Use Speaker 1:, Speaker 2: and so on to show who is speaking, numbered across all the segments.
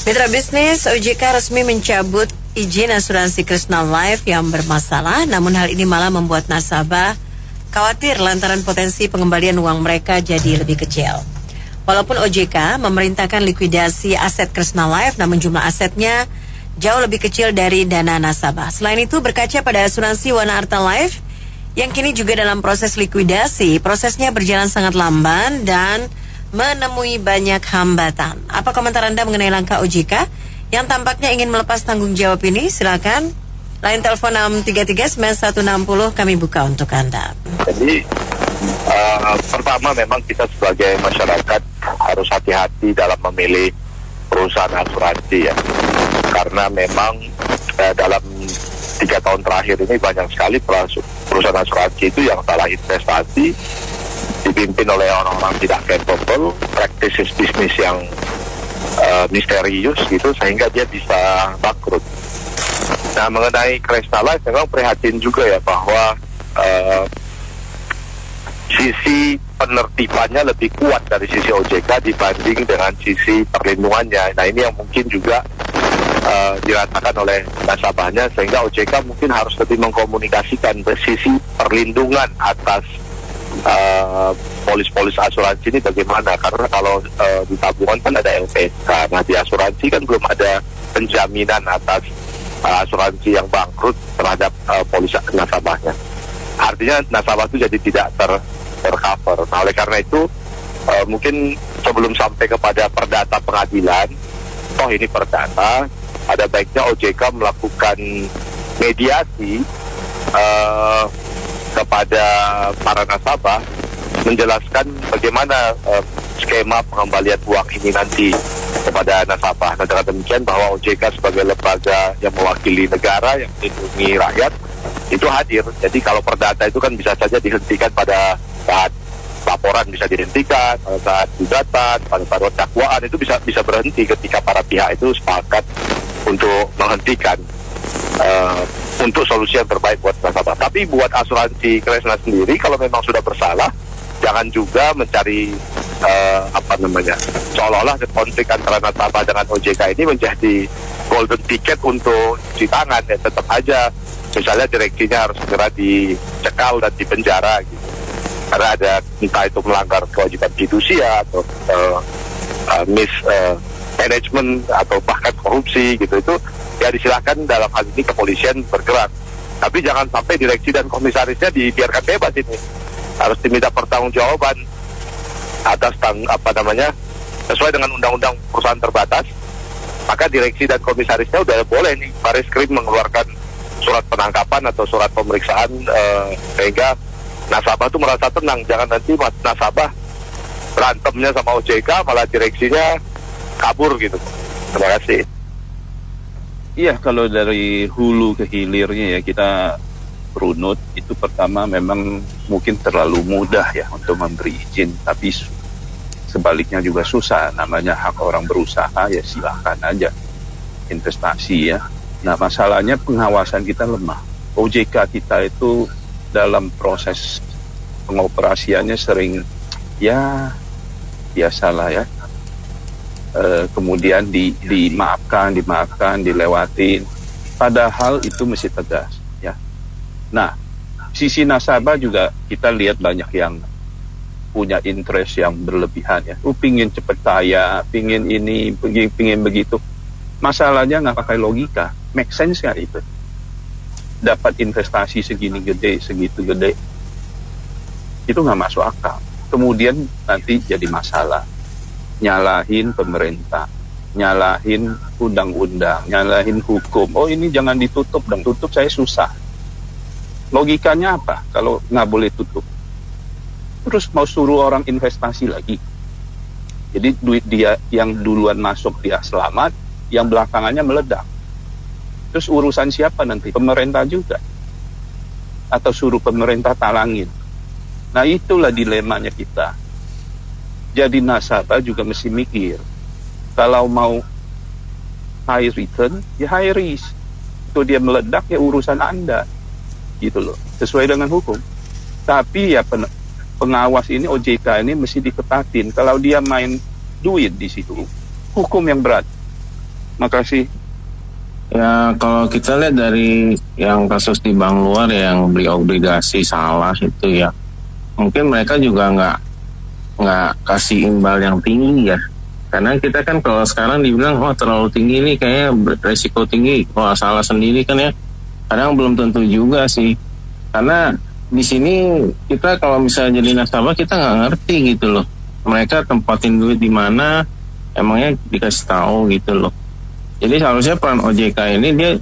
Speaker 1: Mitra bisnis, OJK resmi mencabut izin asuransi Krishna Life yang bermasalah, namun hal ini malah membuat nasabah khawatir lantaran potensi pengembalian uang mereka jadi lebih kecil. Walaupun OJK memerintahkan likuidasi aset Krishna Life, namun jumlah asetnya jauh lebih kecil dari dana nasabah. Selain itu, berkaca pada asuransi Wana Arta Life yang kini juga dalam proses likuidasi, prosesnya berjalan sangat lamban dan menemui banyak hambatan. Apa komentar Anda mengenai langkah OJK yang tampaknya ingin melepas tanggung jawab ini? Silakan. Line telepon 633-9160 kami buka untuk Anda.
Speaker 2: Jadi pertama memang kita sebagai masyarakat harus hati-hati dalam memilih perusahaan asuransi ya. Karena memang dalam 3 tahun terakhir ini banyak sekali perusahaan asuransi itu yang salah investasi, dipimpin oleh orang-orang tidak capable, practices bisnis yang misterius gitu, sehingga dia bisa bangkrut. Nah, mengenai Krishna Life memang prihatin juga ya bahwa sisi penertibannya lebih kuat dari sisi OJK dibanding dengan sisi perlindungannya. Nah, ini yang mungkin juga dirasakan oleh nasabahnya, sehingga OJK mungkin harus lebih mengkomunikasikan sisi perlindungan atas polis-polis asuransi ini bagaimana, karena kalau di tabungan kan ada LPSK, nah di asuransi kan belum ada penjaminan atas asuransi yang bangkrut terhadap polis nasabahnya. Artinya nasabah itu jadi tidak tercover. Nah, oleh karena itu mungkin sebelum sampai kepada perdata pengadilan, toh ini perdata, ada baiknya OJK melakukan mediasi kepada para nasabah, menjelaskan bagaimana skema pengembalian uang ini nanti kepada nasabah. Nah, dengan demikian bahwa OJK sebagai lembaga yang mewakili negara, yang melindungi rakyat, itu hadir. Jadi kalau perdata itu kan bisa saja dihentikan pada saat laporan, bisa dihentikan pada saat gugatan, pada saat dakwaan, itu bisa berhenti ketika para pihak itu sepakat untuk menghentikan untuk solusi yang terbaik buat nasabah. Tapi buat asuransi Krishna sendiri, kalau memang sudah bersalah, jangan juga mencari seolah-olah konflik antara nasabah dengan OJK ini menjadi golden ticket untuk cuci tangan. Ya, tetap aja misalnya direksinya harus segera dicekal dan dipenjara gitu, karena ada entah itu melanggar kewajiban fidusia atau mismanagement atau bahkan korupsi gitu. Itu ya disilahkan dalam hal ini kepolisian bergerak, tapi jangan sampai direksi dan komisarisnya dibiarkan bebas. Ini harus diminta pertanggungjawaban atas sesuai dengan undang-undang perusahaan terbatas. Maka direksi dan komisarisnya udah boleh nih Baris-Krim mengeluarkan surat penangkapan atau surat pemeriksaan, sehingga nasabah tuh merasa tenang. Jangan nanti nasabah berantemnya sama OJK malah direksinya kabur gitu. Terima kasih.
Speaker 3: Iya, kalau dari hulu ke hilirnya ya kita runut, itu pertama memang mungkin terlalu mudah ya untuk memberi izin, tapi sebaliknya juga susah. Namanya hak orang berusaha, ya silahkan aja investasi ya. Nah, masalahnya pengawasan kita lemah. OJK kita itu dalam proses pengoperasiannya sering ya biasalah ya, kemudian dimaafkan, dilewatin, padahal itu mesti tegas ya. Nah, sisi nasabah juga kita lihat banyak yang punya interest yang berlebihan ya, pingin cepet kaya, pingin ini, pingin begitu. Masalahnya nggak pakai logika, make sense nggak itu? Dapat investasi segini gede, segitu gede, itu nggak masuk akal. Kemudian nanti jadi masalah, nyalahin pemerintah, nyalahin undang-undang, nyalahin hukum. Oh, ini jangan ditutup dong, tutup saya susah. Logikanya apa kalau nggak boleh tutup? Terus mau suruh orang investasi lagi. Jadi duit dia yang duluan masuk dia selamat, yang belakangannya meledak. Terus urusan siapa nanti? Pemerintah juga. Atau suruh pemerintah talangin. Nah, itulah dilemanya kita. Jadi nasabah juga mesti mikir, kalau mau high return, ya high risk. Itu dia meledak, ya urusan Anda. Gitu loh, sesuai dengan hukum. Tapi ya pengawas ini, OJK ini mesti diketatin. Kalau dia main duit di situ, hukum yang berat. Makasih.
Speaker 4: Ya kalau kita lihat dari yang kasus di bank luar yang beli obligasi salah itu ya, mungkin mereka juga nggak kasih imbal yang tinggi ya. Karena kita kan kalau sekarang dibilang terlalu tinggi nih kayaknya resiko tinggi, kalau salah sendiri kan ya. Kadang belum tentu juga sih. Karena di sini kita kalau misalnya jadi nasabah kita nggak ngerti gitu loh. Mereka tempatin duit di mana, emangnya dikasih tahu gitu loh. Jadi seharusnya peran OJK ini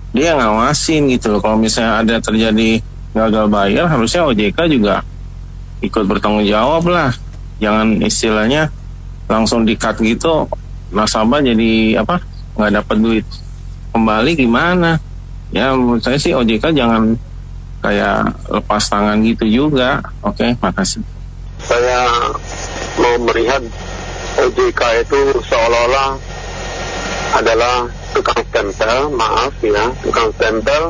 Speaker 4: dia ngawasin gitu loh. Kalau misalnya ada terjadi gagal bayar, harusnya OJK juga ikut bertanggung jawab lah. Jangan istilahnya langsung di-cut gitu, nasabah jadi nggak dapat duit kembali gimana? Ya menurut saya sih OJK jangan kayak lepas tangan gitu juga. Oke, makasih.
Speaker 2: Saya mau melihat OJK itu seolah-olah adalah tukang stempel, tukang stempel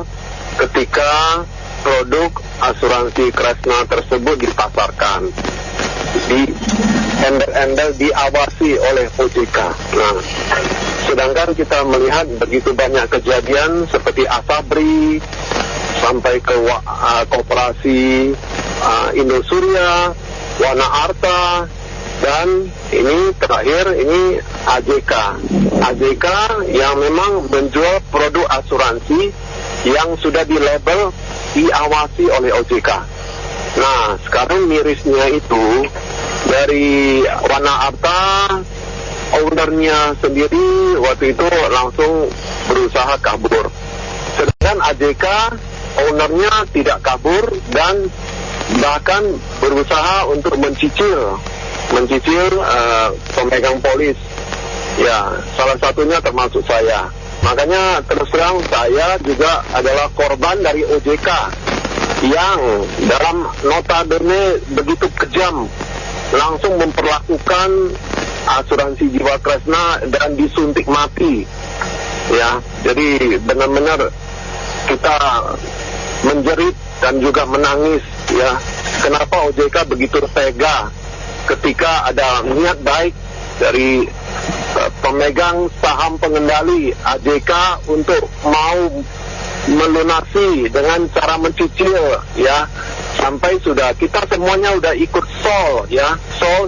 Speaker 2: ketika produk asuransi Kresna tersebut dipasarkan, di embel-embel diawasi oleh OJK. Nah, sedangkan kita melihat begitu banyak kejadian seperti Asabri sampai ke Koperasi Indosuria, Wana Arta, dan ini terakhir ini AJK yang memang menjual produk asuransi yang sudah dilabel diawasi oleh OJK. Nah, sekarang mirisnya itu dari Wana Arta, ownernya sendiri waktu itu langsung berusaha kabur. Sedangkan AJK ownernya tidak kabur dan bahkan berusaha untuk mencicil pemegang polis. Ya, salah satunya termasuk saya. Makanya terus terang saya juga adalah korban dari OJK yang dalam notabene begitu kejam langsung memperlakukan asuransi jiwa Kresna dan disuntik mati. Ya, jadi benar-benar kita menjerit dan juga menangis ya. Kenapa OJK begitu tega ketika ada niat baik dari pemegang saham pengendali AJK untuk mau melunasi dengan cara mencicil ya, sampai sudah kita semuanya udah ikut sol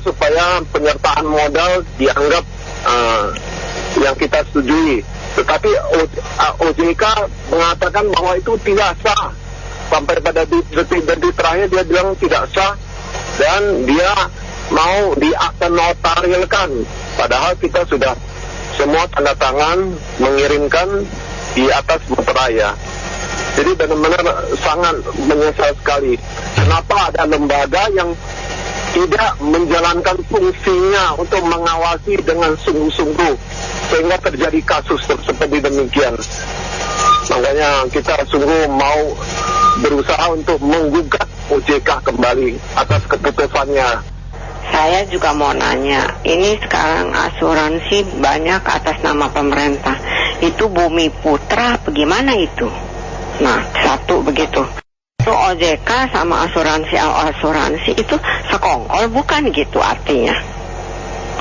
Speaker 2: supaya penyertaan modal dianggap yang kita setujui. Tetapi OJK mengatakan bahwa itu tidak sah. Sampai pada detik terakhir dia bilang tidak sah dan dia mau diakta notarilkan. Padahal kita sudah semua tanda tangan mengirimkan di atas Meteraya. Jadi benar-benar sangat menyesal sekali. Kenapa ada lembaga yang tidak menjalankan fungsinya untuk mengawasi dengan sungguh-sungguh sehingga terjadi kasus seperti demikian. Makanya kita sungguh mau berusaha untuk menggugat OJK kembali atas keputusannya.
Speaker 5: Saya juga mau nanya, ini sekarang asuransi banyak atas nama pemerintah. Itu Bumi Putra bagaimana itu? Nah, satu begitu. Itu OJK sama asuransi itu sekongkol bukan gitu artinya.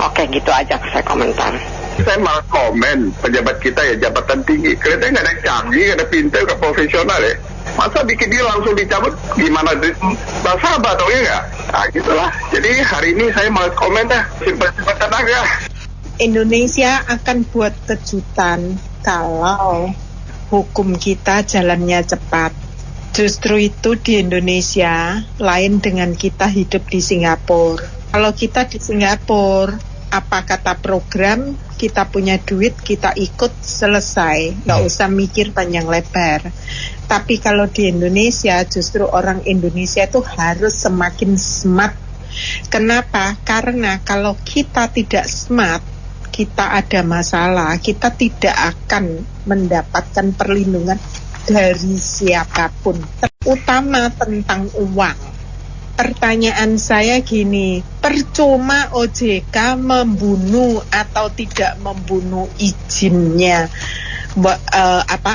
Speaker 5: Oke, gitu aja saya komentar.
Speaker 2: Saya malah komen pejabat kita ya, jabatan tinggi. Kelihatannya nggak ada yang canggih, nggak ada pintar, nggak profesional ya. Masa bikin dia langsung dicabut, gimana nasabah atau ya nggak? Nah gitulah. Jadi hari ini saya malah komen dah, simpan-simpan tenaga.
Speaker 6: Indonesia akan buat kejutan kalau hukum kita jalannya cepat. Justru itu di Indonesia lain dengan kita hidup di Singapura. Kalau kita di Singapura, apa kata program, kita punya duit, kita ikut, selesai. Nggak usah mikir panjang lebar. Tapi kalau di Indonesia, justru orang Indonesia itu harus semakin smart. Kenapa? Karena kalau kita tidak smart, kita ada masalah. Kita tidak akan mendapatkan perlindungan dari siapapun, terutama tentang uang. Pertanyaan saya gini, percuma OJK membunuh atau tidak membunuh izinnya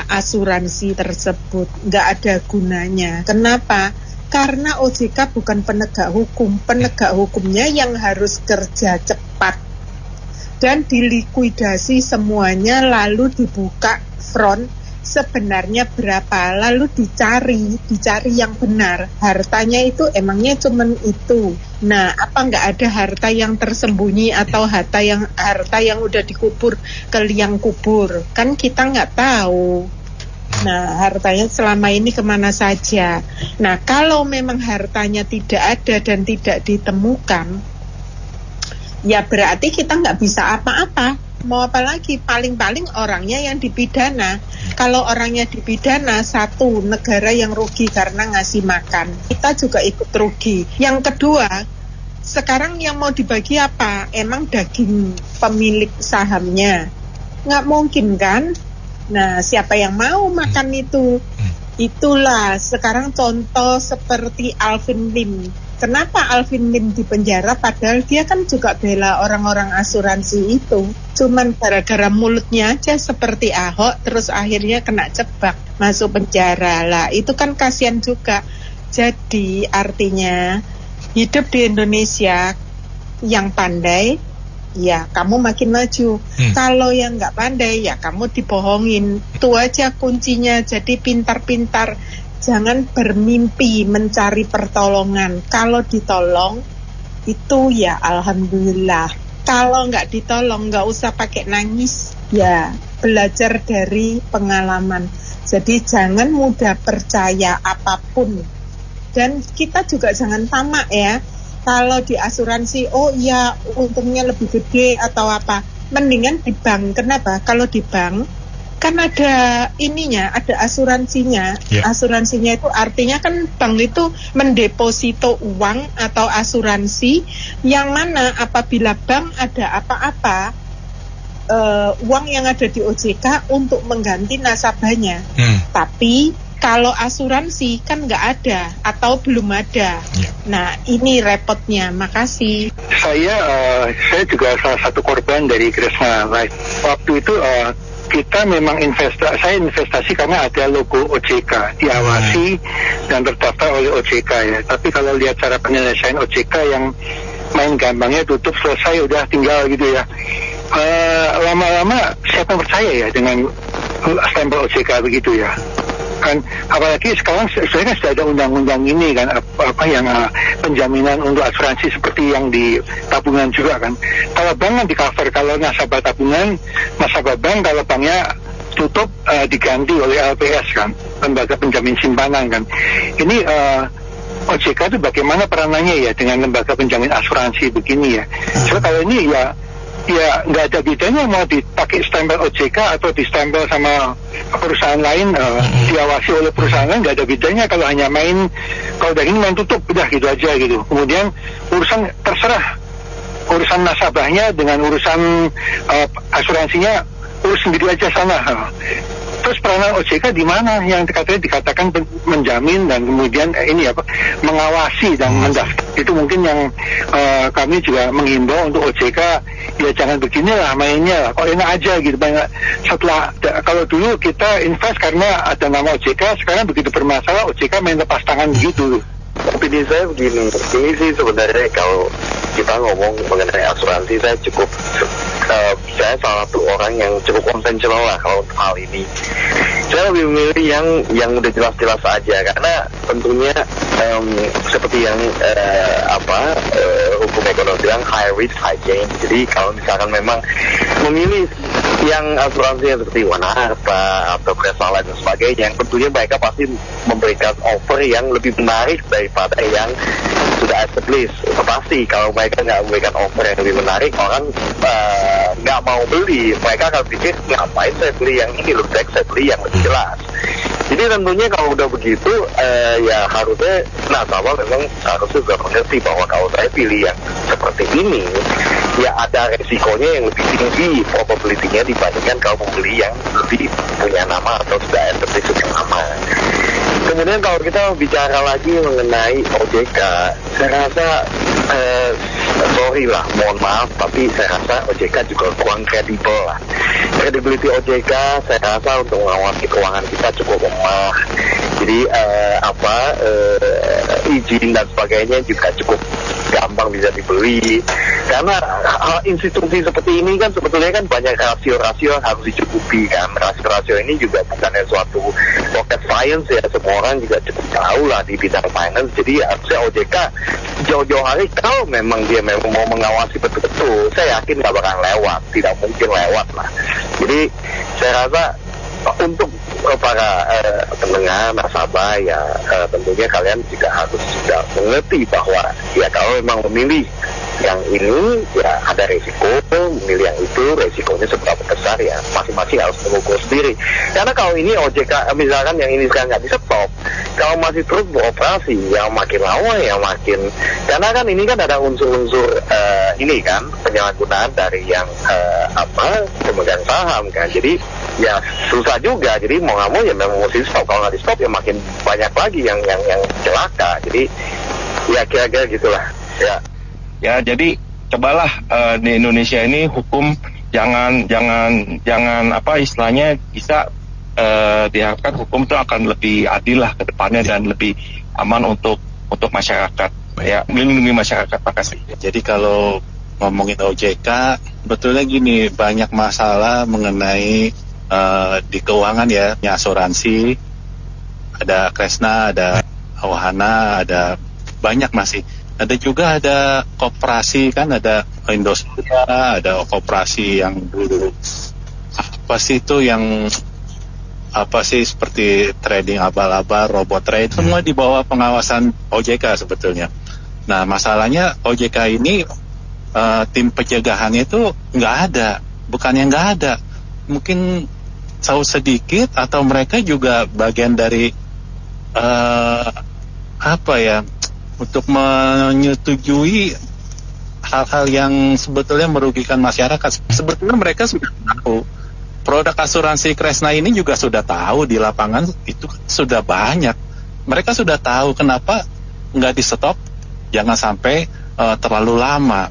Speaker 6: asuransi tersebut, nggak ada gunanya. Kenapa? Karena OJK bukan penegak hukum. Penegak hukumnya yang harus kerja cepat. dan dilikuidasi semuanya, lalu dibuka front sebenarnya berapa, lalu dicari yang benar. Hartanya itu emangnya cuman itu. Nah, apa nggak ada harta yang tersembunyi atau harta yang udah dikubur ke liang kubur? Kan kita nggak tahu. Nah, hartanya selama ini kemana saja. Nah, kalau memang hartanya tidak ada dan tidak ditemukan, ya berarti kita nggak bisa apa-apa. Mau apa lagi? Paling-paling orangnya yang dipidana. Kalau orangnya dipidana, satu, negara yang rugi karena ngasih makan. Kita juga ikut rugi. Yang kedua, sekarang yang mau dibagi apa? Emang daging pemilik sahamnya? Nggak mungkin kan? Nah, siapa yang mau makan itu? Itulah sekarang contoh seperti Alvin Lim. Kenapa Alvin Lim dipenjara padahal dia kan juga bela orang-orang asuransi itu. Cuman gara-gara mulutnya aja seperti Ahok, terus akhirnya kena jebak, masuk penjara. Lah itu kan kasihan juga. Jadi artinya hidup di Indonesia yang pandai, ya kamu makin maju. Kalau yang nggak pandai, ya kamu dibohongin. Itu aja kuncinya. Jadi pintar-pintar. Jangan bermimpi mencari pertolongan. Kalau ditolong, itu ya alhamdulillah. Kalau nggak ditolong, nggak usah pakai nangis. Ya, belajar dari pengalaman. Jadi jangan mudah percaya apapun. Dan kita juga jangan tamak ya. Kalau di asuransi, oh iya untungnya lebih gede atau apa. Mendingan di bank. Kenapa? Kalau di bank, kan ada ininya, ada asuransinya. Asuransinya itu artinya kan bank itu mendeposito uang atau asuransi yang mana apabila bank ada apa-apa, uang yang ada di OJK untuk mengganti nasabahnya. Tapi kalau asuransi kan nggak ada atau belum ada. Nah ini repotnya. Makasih.
Speaker 7: Saya juga salah satu korban dari Kresna Life. Waktu itu kita memang saya investasi karena ada logo OJK, diawasi dan terdaftar oleh OJK ya. Tapi kalau lihat cara penyelesaian OJK yang main gampangnya tutup selesai udah tinggal gitu ya. Lama-lama siapa yang percaya ya dengan stempel OJK begitu ya. Kan apalagi sekarang sebenarnya sudah ada undang-undang ini kan, apa yang penjaminan untuk asuransi seperti yang di tabungan juga kan. Kalau bank kan di cover, kalau nasabah tabungan, nasabah bank, kalau banknya tutup diganti oleh LPS kan, lembaga penjamin simpanan kan. Ini OJK itu bagaimana peranannya ya dengan lembaga penjamin asuransi begini ya. So kalau ini ya nggak ada bedanya mau dipakai stempel OJK atau distempel sama perusahaan lain, diawasi oleh perusahaan lain, nggak ada bedanya. Kalau hanya main, kalau dari ini main tutup udah gitu aja gitu. Kemudian urusan terserah, urusan nasabahnya dengan urusan asuransinya urus sendiri aja sana. Terus peranan OJK di mana yang katanya dikatakan menjamin dan kemudian mengawasi dan mendaftar. Itu mungkin yang kami juga menghimbau untuk OJK, ya jangan beginilah mainnya lah, kok enak aja gitu. Banyak setelah kalau dulu kita invest karena ada nama OJK, sekarang begitu bermasalah OJK main lepas tangan gitu.
Speaker 2: Opini saya begini, ini sih sebenarnya kalau kita ngomong mengenai asuransi, saya salah satu orang yang cukup konvensional lah kalau untuk hal ini. Saya lebih memilih yang udah jelas-jelas aja, karena tentunya seperti yang hukum ekonomi bilang high risk high gain. Jadi kalau misalkan memang memilih yang asuransi seperti Wana Harta atau Kresna Life dan sebagainya, yang tentunya mereka pasti memberikan offer yang lebih menarik daripada yang sudah established. Pasti kalau mereka nggak memberikan offer yang lebih menarik, orang nggak mau beli. Mereka akan pikir ngapain saya beli yang ini, lebih baik saya beli yang lebih jelas. Jadi tentunya kalau udah begitu, ya harusnya nasabah memang harusnya juga mengerti bahwa kalau saya pilih yang seperti ini, ya ada resikonya yang lebih tinggi probability-nya dibandingkan kalau membeli yang lebih punya nama atau sudah established yang lama. Kemudian kalau kita bicara lagi mengenai OJK, saya rasa sorry lah, mohon maaf, tapi saya rasa OJK juga kurang kredibel lah. Credibility OJK saya rasa untuk mengawasi keuangan kita cukup lemah. Jadi izin dan sebagainya juga cukup gampang bisa dibeli. Karena institusi seperti ini kan sebetulnya kan banyak rasio-rasio yang harus dicukupi kan. Rasio-rasio ini juga bukannya suatu rocket science ya, semua orang juga cukup tahu lah di bidang finance. Jadi harusnya OJK jauh-jauh hari kalau memang dia memang mau mengawasi betul-betul, saya yakin nggak bakalan lewat, tidak mungkin lewat lah. Jadi saya rasa untuk para pendengar nasabah ya tentunya kalian juga harus sudah mengerti bahwa ya kalau memang memilih yang ini ya ada resiko, memilih yang itu resikonya seberapa besar ya masing-masing harus mengukur sendiri. Karena kalau ini OJK misalkan yang ini sekarang nggak di stop, kalau masih terus beroperasi yang makin lama ya makin, karena kan ini kan ada unsur-unsur ini kan penyalahgunaan dari yang pemegang saham kan, jadi ya susah juga. Jadi mau nggak mau ya memang mesti stop, kalau nggak di stop ya makin banyak lagi yang celaka. Jadi ya kira-kira gitulah ya.
Speaker 3: Ya, jadi cobalah di Indonesia ini hukum jangan apa istilahnya bisa diharapkan hukum itu akan lebih adil lah ke depannya dan lebih aman untuk masyarakat ya, melindungi masyarakat. Makasih.
Speaker 8: Jadi kalau ngomongin OJK betulnya gini, banyak masalah mengenai di keuangan ya, asuransi, ada Kresna, ada Wahana, ada banyak masih. Ada juga ada koperasi kan, ada Indosuria, ada koperasi yang dulu apa sih itu yang apa sih seperti trading abal-abal, robot trade, semua di bawah pengawasan OJK sebetulnya. Nah masalahnya OJK ini tim pencegahannya itu nggak ada, bukannya nggak ada, mungkin tahu sedikit atau mereka juga bagian dari apa ya, untuk menyetujui hal-hal yang sebetulnya merugikan masyarakat. Sebetulnya mereka sudah tahu. Produk asuransi Kresna ini juga sudah tahu di lapangan itu sudah banyak. Mereka sudah tahu kenapa nggak di stop, jangan sampai terlalu lama.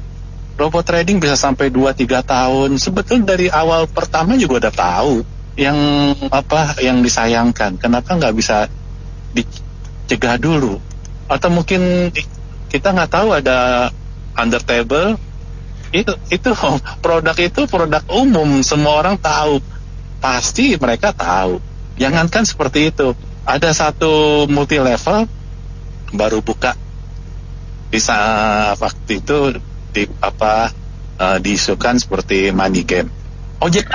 Speaker 8: Robot trading bisa sampai 2-3 tahun. Sebetulnya dari awal pertama juga udah tahu yang disayangkan. Kenapa nggak bisa dicegah dulu? Atau mungkin kita nggak tahu ada under table, itu produk umum, semua orang tahu, pasti mereka tahu. Jangankan seperti itu, ada satu multi level baru buka bisa waktu itu diisukan seperti money game. OJK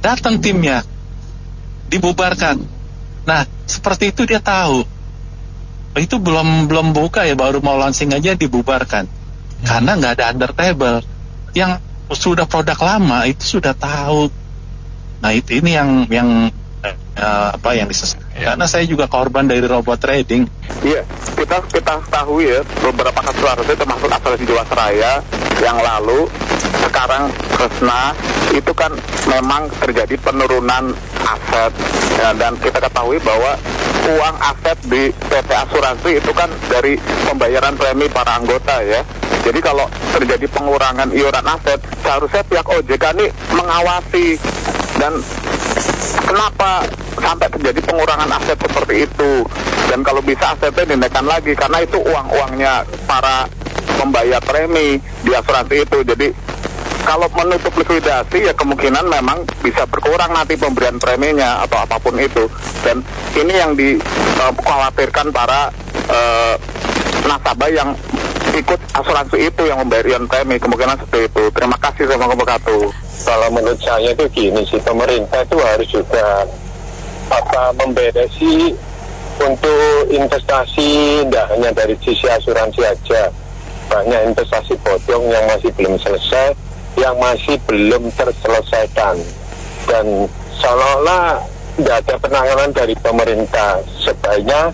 Speaker 8: datang timnya dibubarkan. Nah seperti itu dia tahu. Itu belum buka ya, baru mau launching aja dibubarkan karena nggak ada under table. Yang sudah produk lama itu sudah tahu. Nah ini yang disesuaikan. Karena saya juga korban dari robot trading.
Speaker 2: Iya, kita tahu ya beberapa kasus harusnya termasuk asuransi Jiwasraya yang lalu, sekarang Kresna itu kan memang terjadi penurunan aset ya, dan kita ketahui bahwa uang aset di PT asuransi itu kan dari pembayaran premi para anggota ya. Jadi kalau terjadi pengurangan iuran aset, seharusnya pihak OJK ini mengawasi. Dan kenapa sampai terjadi pengurangan aset seperti itu? Dan kalau bisa asetnya dinaikkan lagi, karena itu uang-uangnya para pembayar premi di asuransi itu. Jadi kalau menutup likuidasi ya kemungkinan memang bisa berkurang nanti pemberian preminya atau apapun itu. Dan ini yang dikhawatirkan para nasabah yang ikut asuransi itu yang membayar premi, kemungkinan seperti itu. Terima kasih sama wabarakatuh.
Speaker 9: Kalau menurut saya itu gini sih, pemerintah itu harus juga memberesi untuk investasi, tidak hanya dari sisi asuransi aja. Banyak investasi bodong yang masih belum selesai, yang masih belum terselesaikan, dan seolah-olah tidak ada penanganan dari pemerintah. Sebaiknya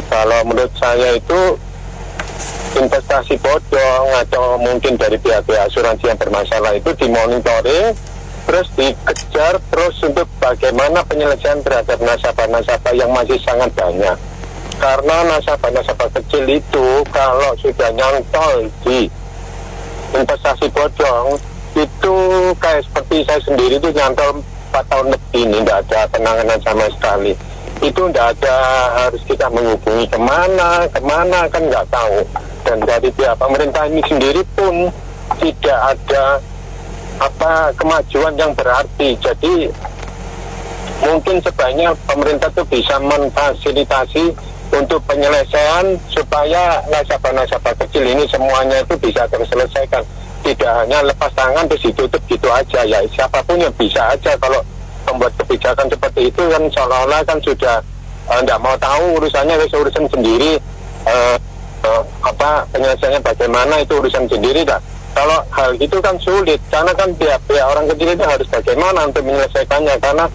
Speaker 9: kalau menurut saya itu investasi bodong atau mungkin dari pihak-pihak asuransi yang bermasalah itu dimonitoring, terus dikejar terus untuk bagaimana penyelesaian terhadap nasabah-nasabah yang masih sangat banyak. Karena nasabah-nasabah kecil itu kalau sudah nyantol di investasi bodong itu kayak seperti saya sendiri itu nyantol 4 tahun lebih ini, tidak ada penanganan sama sekali. Itu tidak ada, harus kita menghubungi kemana kan nggak tahu. dan dari pihak pemerintah ini sendiri pun tidak ada kemajuan yang berarti. Jadi mungkin sebaiknya pemerintah itu bisa memfasilitasi untuk penyelesaian supaya nasabah-nasabah kecil ini semuanya itu bisa terselesaikan. Tidak hanya lepas tangan terus ditutup gitu aja. Ya siapapun yang bisa aja kalau membuat kebijakan seperti itu kan seolah-olah kan sudah tidak mau tahu urusannya, urusan sendiri. Penyelesaiannya bagaimana itu urusan sendiri dah. Kalau hal itu kan sulit karena kan pihak orang kecil itu harus bagaimana untuk menyelesaikannya, karena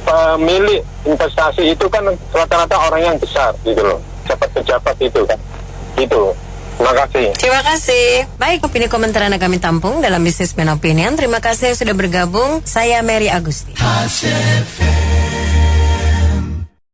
Speaker 9: pemilik investasi itu kan rata-rata orang yang besar gitu loh, pejabat itu kan. Itu. Terima kasih.
Speaker 1: Terima kasih. Baik, opini komentar Anda kami tampung dalam Businessman Opinion. Terima kasih sudah bergabung. Saya Mary Agusti.